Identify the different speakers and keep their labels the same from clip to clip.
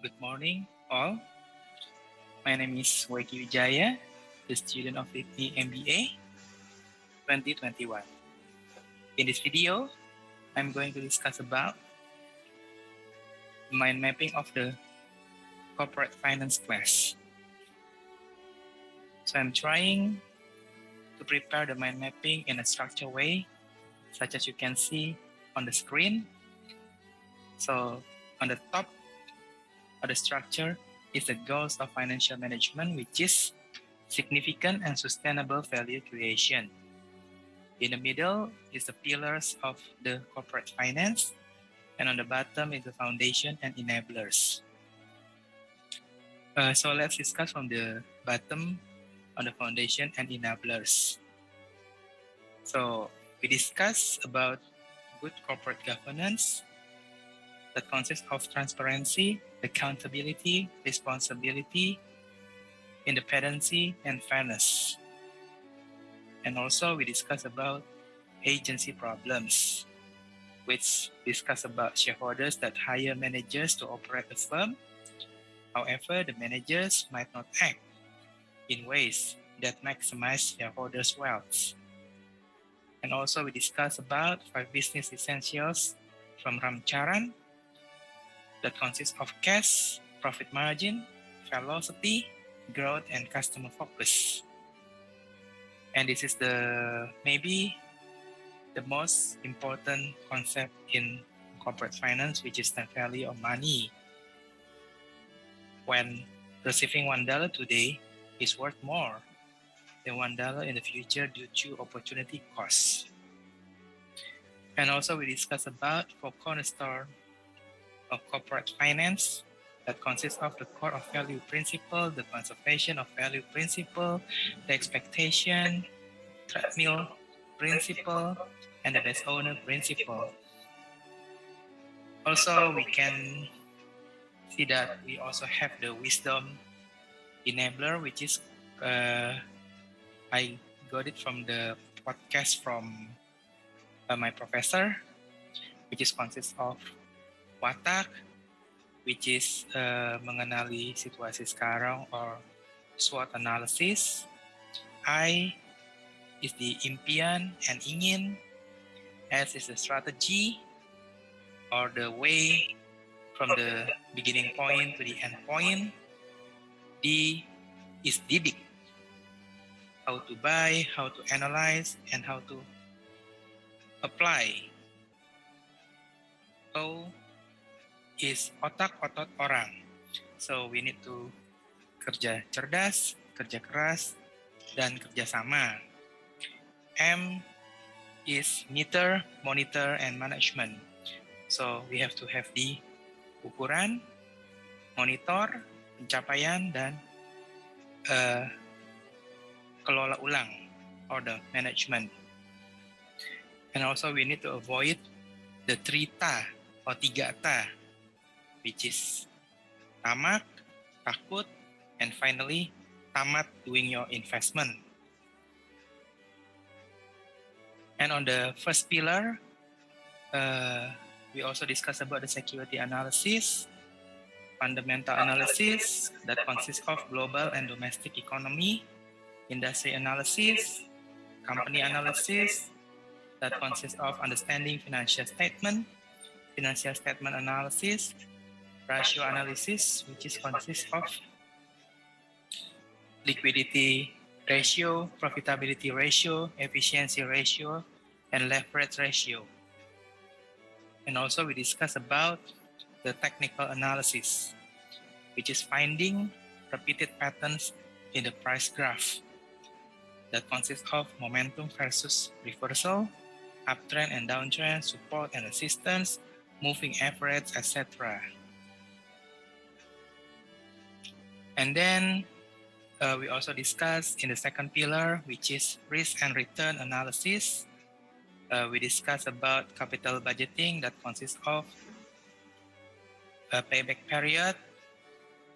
Speaker 1: Good morning, all. My name is Weki Wijaya, the student of ITNI MBA 2021. In this video, I'm going to discuss about the mind mapping of the corporate finance class. So I'm trying to prepare the mind mapping in a structured way, such as you can see on the screen. So on the top of the structure is the goals of financial management, which is significant and sustainable value creation. In the middle is the pillars of the corporate finance, and on the bottom is the foundation and enablers. So let's discuss from the bottom on the foundation and enablers. So we discuss about good corporate governance that consists of transparency, accountability, responsibility, independency, and fairness. And also we discuss about agency problems, which discuss about shareholders that hire managers to operate the firm. However, the managers might not act in ways that maximize shareholders' wealth. And also we discuss about 5 business essentials from Ramcharan that consists of cash, profit margin, velocity, growth, and customer focus. And this is maybe the most important concept in corporate finance, which is the value of money. When receiving $1 today is worth more than $1 in the future due to opportunity costs. And also we discuss about 4 cornerstones of corporate finance that consists of the core of value principle, the conservation of value principle, the expectation, treadmill principle, and the best owner principle. Also, we can see that we also have the wisdom enabler, which is I got it from the podcast from my professor, which is consists of watak, which is mengenali situasi sekarang or SWOT analysis. I is the impian and ingin. S is the strategy or the way from the beginning point to the end point. D is didik, how to buy, how to analyze, and how to apply. O is otak-otot orang. So we need to kerja cerdas, kerja keras, dan kerjasama. M is meter, monitor, and management. So we have to have the ukuran, monitor, pencapaian, dan kelola ulang or the management. And also we need to avoid the 3 ta or 3 ta, which is tamak, takut, and finally tamat doing your investment. And on the first pillar, we also discuss about the security analysis, fundamental analysis that consists of global and domestic economy, industry analysis, company analysis that consists of understanding financial statement analysis, ratio analysis, which is consists of liquidity ratio, profitability ratio, efficiency ratio, and leverage ratio. And also we discuss about the technical analysis, which is finding repeated patterns in the price graph that consists of momentum versus reversal, uptrend and downtrend, support and resistance, moving average, etc. And then we also discuss in the second pillar, which is risk and return analysis. We discuss about capital budgeting that consists of a payback period.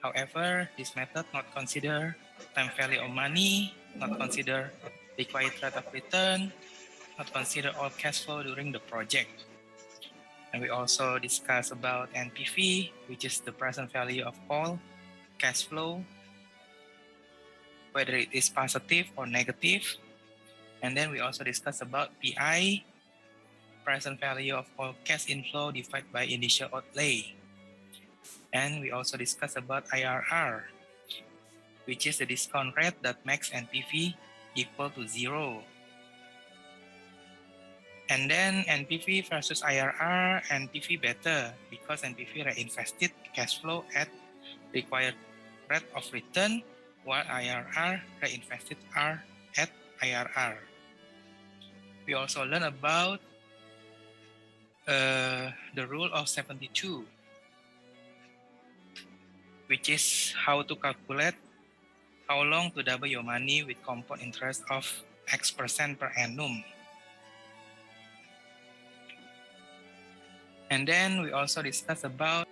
Speaker 1: However, this method not consider time value of money, not consider required rate of return, not consider all cash flow during the project. And we also discuss about NPV, which is the present value of all cash flow, whether it is positive or negative. And then we also discuss about PI, present value of all cash inflow divided by initial outlay. And we also discuss about IRR, which is the discount rate that makes NPV equal to 0. And then NPV versus IRR, NPV better because NPV reinvested cash flow at required rate of return, while IRR reinvested are at IRR. We also learn about the rule of 72, which is how to calculate how long to double your money with compound interest of X% per annum. And then we also discuss about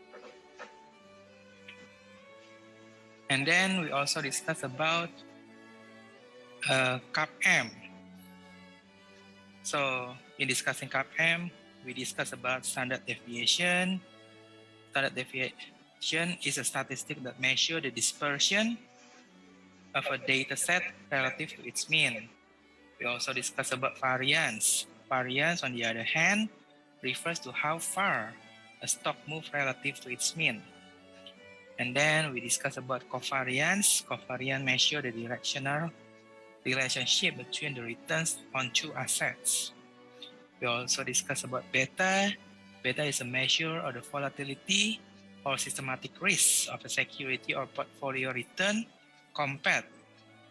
Speaker 1: CAPM. So in discussing CAPM, we discuss about standard deviation. Standard deviation is a statistic that measures the dispersion of a data set relative to its mean. We also discuss about variance. Variance, on the other hand, refers to how far a stock moves relative to its mean. And then we discuss about covariance. Covariance measures the directional relationship between the returns on two assets. We also discuss about beta. Beta is a measure of the volatility or systematic risk of a security or portfolio return compared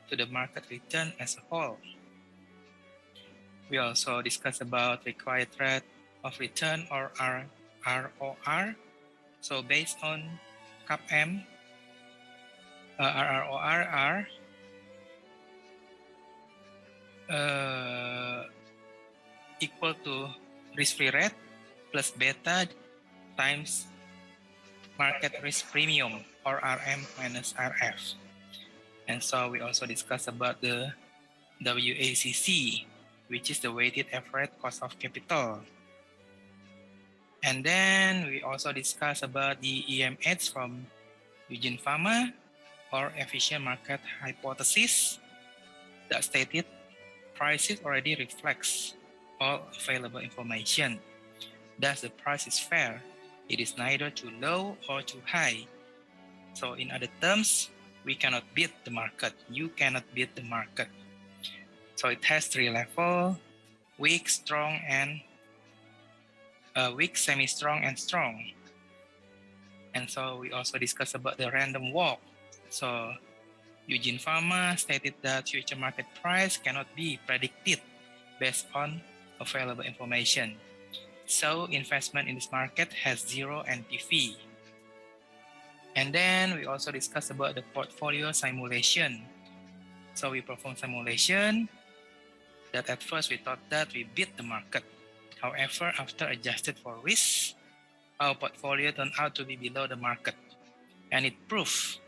Speaker 1: to the market return as a whole. We also discuss about required rate of return or RROR. So based on CAPM, RROR are equal to risk-free rate plus beta times market risk premium, or RM minus RF. And so we also discuss about the WACC, which is the weighted average cost of capital. And then we also discuss about the EMH from Eugene Fama, or efficient market hypothesis, that stated prices already reflects all available information. Thus, the price is fair. It is neither too low or too high. So in other terms, we cannot beat the market. You cannot beat the market. So it has three levels: weak, strong, and weak, semi-strong, and strong. And so we also discuss about the random walk. So Eugene Fama stated that future market price cannot be predicted based on available information. So investment in this market has zero NPV. And then we also discuss about the portfolio simulation. So we perform simulation that at first we thought that we beat the market. However, after adjusted for risk, our portfolio turned out to be below the market. And it proved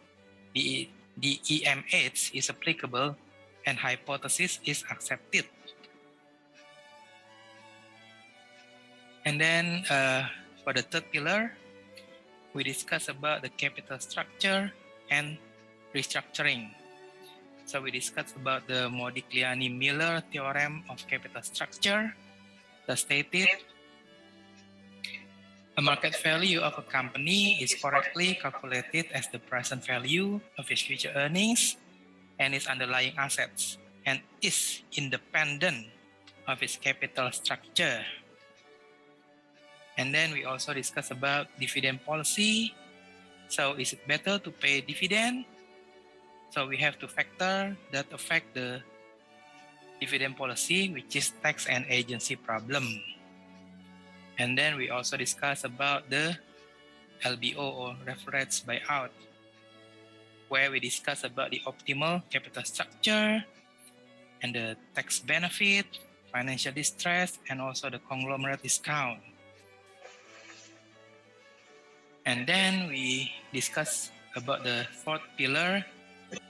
Speaker 1: the EMH is applicable and hypothesis is accepted. And then for the third pillar, we discuss about the capital structure and restructuring. So we discussed about the Modigliani-Miller theorem of capital structure that stated a market value of a company is correctly calculated as the present value of its future earnings and its underlying assets, and is independent of its capital structure. And then we also discuss about dividend policy. So is it better to pay dividend? So we have to factor that affect the dividend policy, which is tax and agency problem. And then we also discuss about the LBO, or leverage buyout, where we discuss about the optimal capital structure and the tax benefit, financial distress, and also the conglomerate discount. And then we discuss about the fourth pillar,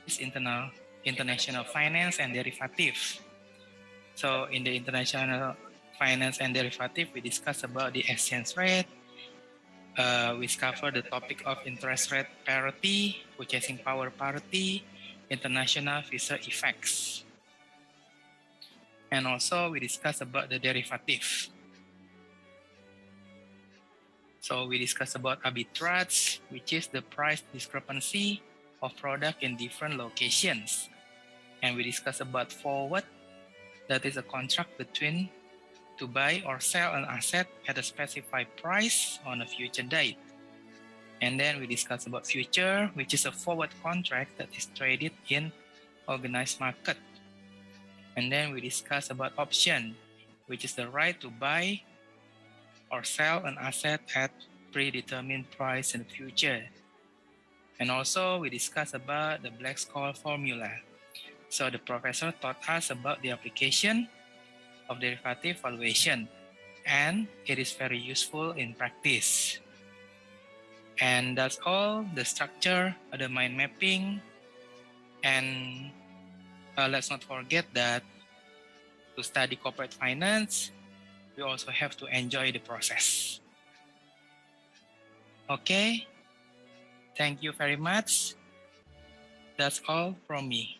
Speaker 1: is international finance and derivative. So in the international finance and derivative, we discuss about the exchange rate, We cover the topic of interest rate parity, purchasing power parity, international Fisher effects. And also we discuss about the derivative. So we discuss about arbitrage, which is the price discrepancy of product in different locations. And we discuss about forward, that is a contract between to buy or sell an asset at a specified price on a future date. And then we discuss about future, which is a forward contract that is traded in organized market. And then we discuss about option, which is the right to buy or sell an asset at predetermined price in the future. And also we discuss about the Black-Scholes formula. So the professor taught us about the application of derivative valuation, and it is very useful in practice. And that's all the structure of the mind mapping. And let's not forget that to study corporate finance, we also have to enjoy the process. Okay, thank you very much. That's all from me.